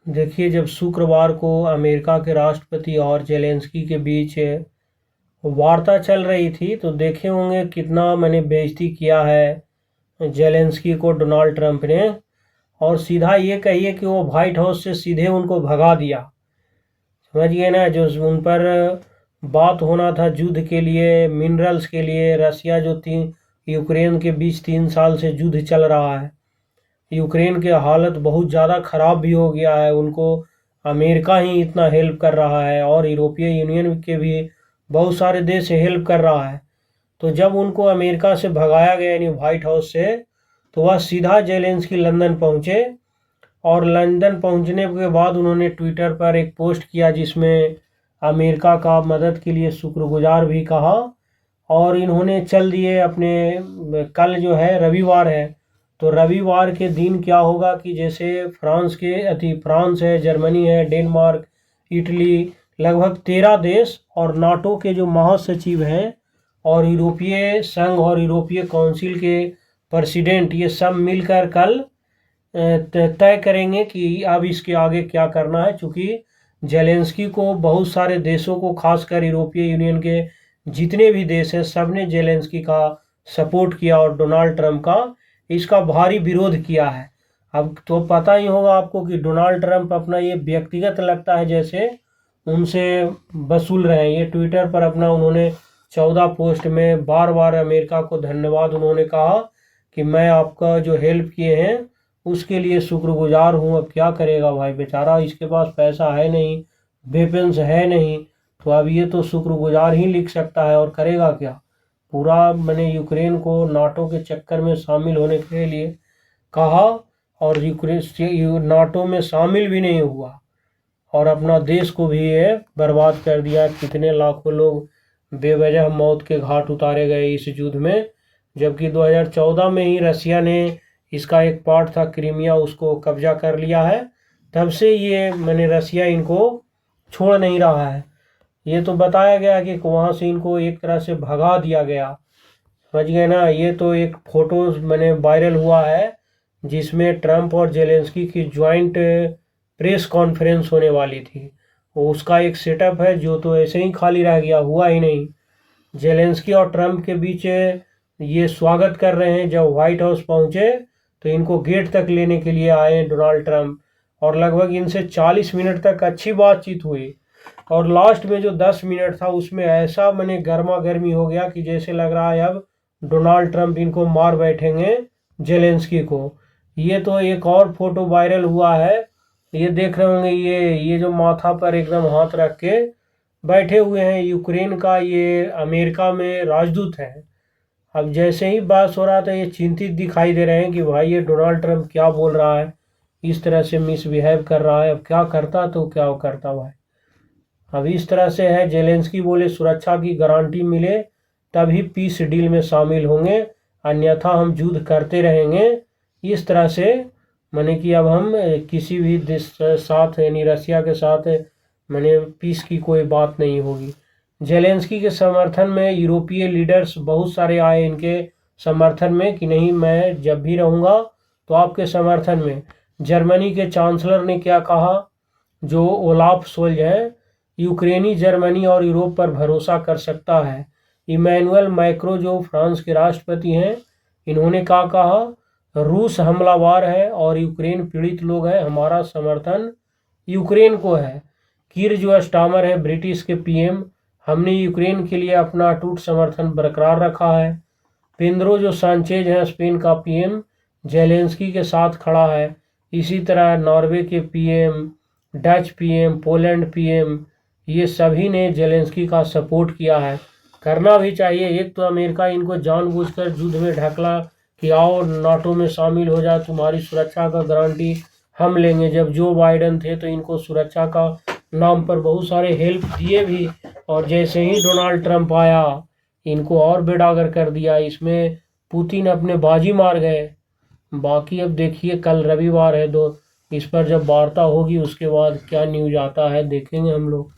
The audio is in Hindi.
देखिए, जब शुक्रवार को अमेरिका के राष्ट्रपति और जेलेंस्की के बीच वार्ता चल रही थी तो देखे होंगे कितना मैंने बेइज्जती किया है जेलेंस्की को डोनाल्ड ट्रंप ने। और सीधा ये कहिए कि वो व्हाइट हाउस से सीधे उनको भगा दिया। समझिए ना, जो उन पर बात होना था युद्ध के लिए, मिनरल्स के लिए, रसिया जो तीन यूक्रेन के बीच 3 साल से युद्ध चल रहा है, यूक्रेन की हालत बहुत ज़्यादा ख़राब भी हो गया है। उनको अमेरिका ही इतना हेल्प कर रहा है और यूरोपीय यूनियन के भी बहुत सारे देश हेल्प कर रहा है। तो जब उनको अमेरिका से भगाया गया यानी व्हाइट हाउस से, तो वह सीधा जेलेंस्की लंदन पहुंचे। और लंदन पहुंचने के बाद उन्होंने ट्विटर पर एक पोस्ट किया जिसमें अमेरिका का मदद के लिए शुक्रगुजार भी कहा। और इन्होंने चल दिए अपने, कल जो है रविवार है, तो रविवार के दिन क्या होगा कि जैसे फ्रांस है, जर्मनी है, डेनमार्क, इटली, लगभग 13 देश और नाटो के जो महासचिव हैं और यूरोपीय संघ और यूरोपीय काउंसिल के प्रेसिडेंट, ये सब मिलकर कल तय करेंगे कि अब इसके आगे क्या करना है। चूँकि जेलेंस्की को बहुत सारे देशों को, खासकर यूरोपीय यूनियन के जितने भी देश हैं, सब ने जेलेंस्की का सपोर्ट किया और डोनाल्ड ट्रंप का इसका भारी विरोध किया है। अब तो पता ही होगा आपको कि डोनाल्ड ट्रंप अपना ये व्यक्तिगत लगता है जैसे उनसे वसूल रहे हैं। ये ट्विटर पर अपना उन्होंने 14 पोस्ट में बार बार अमेरिका को धन्यवाद उन्होंने कहा कि मैं आपका जो हेल्प किए हैं उसके लिए शुक्रगुजार हूँ। अब क्या करेगा भाई बेचारा, इसके पास पैसा है नहीं, वेपन्स है नहीं, तो अब ये तो शुक्रगुजार ही लिख सकता है और करेगा क्या। पूरा मैंने यूक्रेन को नाटो के चक्कर में शामिल होने के लिए कहा और यूक्रेन नाटो में शामिल भी नहीं हुआ और अपना देश को भी ये बर्बाद कर दिया। कितने लाखों लोग बेवजह मौत के घाट उतारे गए इस युद्ध में, जबकि 2014 में ही रसिया ने इसका एक पार्ट था क्रीमिया, उसको कब्जा कर लिया है। तब से ये मैंने रसिया इनको छोड़ नहीं रहा है। ये तो बताया गया कि वहाँ से इनको एक तरह से भगा दिया गया, समझ गए ना। ये तो एक फोटो मैंने वायरल हुआ है जिसमें ट्रंप और जेलेंस्की की ज्वाइंट प्रेस कॉन्फ्रेंस होने वाली थी, वो उसका एक सेटअप है जो तो ऐसे ही खाली रह गया, हुआ ही नहीं। जेलेंस्की और ट्रंप के बीच ये स्वागत कर रहे हैं। जब व्हाइट हाउस पहुंचे तो इनको गेट तक लेने के लिए आए डोनाल्ड ट्रंप और लगभग इनसे 40 मिनट तक अच्छी बातचीत हुई। और लास्ट में जो 10 मिनट था उसमें ऐसा मैंने गर्मा गर्मी हो गया कि जैसे लग रहा है अब डोनाल्ड ट्रंप इनको मार बैठेंगे जेलेंस्की को। ये तो एक और फोटो वायरल हुआ है, ये देख रहे होंगे, ये जो माथा पर एकदम हाथ रख के बैठे हुए हैं यूक्रेन का ये अमेरिका में राजदूत है। अब जैसे ही बात हो रहा था ये चिंतित दिखाई दे रहे हैं कि भाई ये डोनाल्ड ट्रंप क्या बोल रहा है, इस तरह से मिसबिहेव कर रहा है, अब क्या करता तो क्या करता भाई। अब इस तरह से है, जेलेंस्की बोले सुरक्षा की गारंटी मिले तभी पीस डील में शामिल होंगे, अन्यथा हम युद्ध करते रहेंगे। इस तरह से माने कि अब हम किसी भी देश साथ यानी रसिया के साथ माने पीस की कोई बात नहीं होगी। जेलेंस्की के समर्थन में यूरोपीय लीडर्स बहुत सारे आए इनके समर्थन में कि नहीं मैं जब भी रहूँगा तो आपके समर्थन में। जर्मनी के चांसलर ने क्या कहा, जो ओलाफ सोल्ज है, यूक्रेनी जर्मनी और यूरोप पर भरोसा कर सकता है। इमैनुअल मैक्रो जो फ्रांस के राष्ट्रपति हैं, इन्होंने क्या कहा, रूस हमलावर है और यूक्रेन पीड़ित लोग हैं, हमारा समर्थन यूक्रेन को है। कीर जो स्टामर है ब्रिटिश के पीएम, हमने यूक्रेन के लिए अपना अटूट समर्थन बरकरार रखा है। पेड्रो जो सांचेज हैं स्पेन का पीएम, जेलेंस्की के साथ खड़ा है। इसी तरह नॉर्वे के PM, Dutch PM, Poland PM, ये सभी ने जेलेंस्की का सपोर्ट किया है। करना भी चाहिए। एक तो अमेरिका इनको जानबूझकर युद्ध में ढकला कि आओ नाटो में शामिल हो जाए, तुम्हारी सुरक्षा का गारंटी हम लेंगे। जब जो बाइडन थे तो इनको सुरक्षा का नाम पर बहुत सारे हेल्प दिए भी, और जैसे ही डोनाल्ड ट्रंप आया इनको और बेडागर कर दिया। इसमें पुतिन अपने बाजी मार गए। बाकी अब देखिए कल रविवार है, इस पर जब वार्ता होगी उसके बाद क्या न्यूज आता है देखेंगे हम लोग।